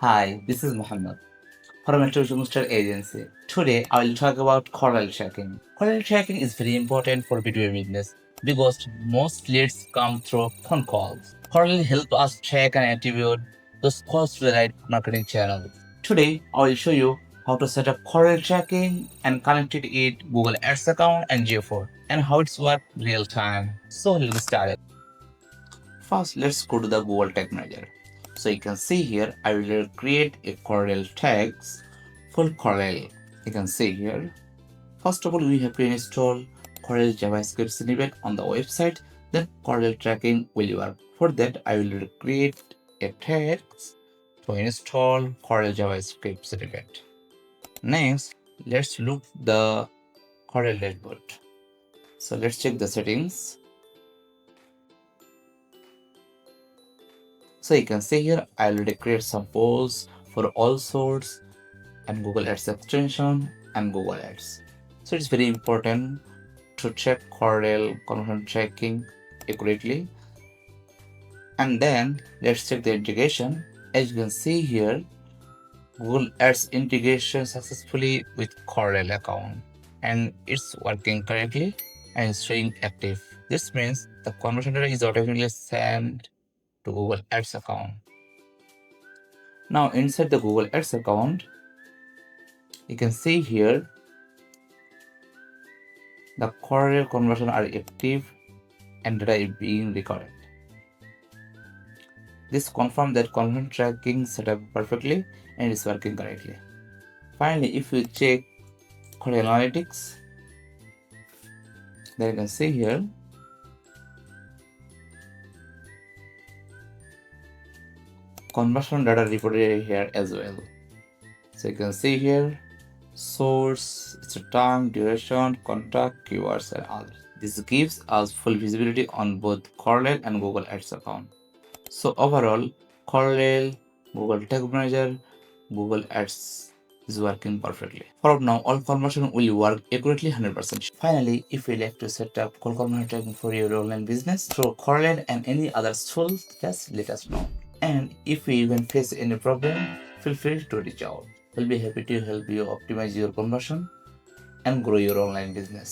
Hi, this is Mohammed from Attribution agency. Today, I will talk about CallRail tracking. CallRail tracking is very important for B2B business because most leads come through phone calls. CallRail helps us track and attribute those calls to the right marketing channel. Today, I will show you how to set up CallRail tracking and connect it to Google Ads account and GA4 and how it's work real time. So let's get started. First, let's go to the Google Tag Manager. So you can see here, I will create a CallRail tags for CallRail. You can see here. First of all, we have to install CallRail JavaScript snippet on the website. Then CallRail tracking will work. For that, I will create a text to install CallRail JavaScript snippet. Next, let's look the CallRail dashboard. So let's check the settings. So you can see here, I already create some polls for all sorts and Google Ads extension and Google Ads. So it's very important to check CallRail conversion tracking accurately. And then let's check the integration. As you can see here, Google Ads integration successfully with CallRail account and it's working correctly and it's showing active. This means the conversion data is automatically sent to Google Ads account. Now inside the Google Ads account, you can see here the CallRail conversion are active and data is being recorded. This confirms that conversion tracking set up perfectly and is working correctly. Finally, if you check CallRail analytics, then you can see here conversion data reported here as well. So you can see here source, its time, duration, contact, keywords, and others. This gives us full visibility on both CallRail and Google Ads account. So overall, CallRail, Google Tag Manager, Google Ads is working perfectly. From now, all conversion will work accurately 100%. Finally, if you like to set up call conversion tracking for your online business through CallRail and any other tools, just let us know. And if you even face any problem, feel free to reach out. We'll be happy to help you optimize your conversion and grow your online business.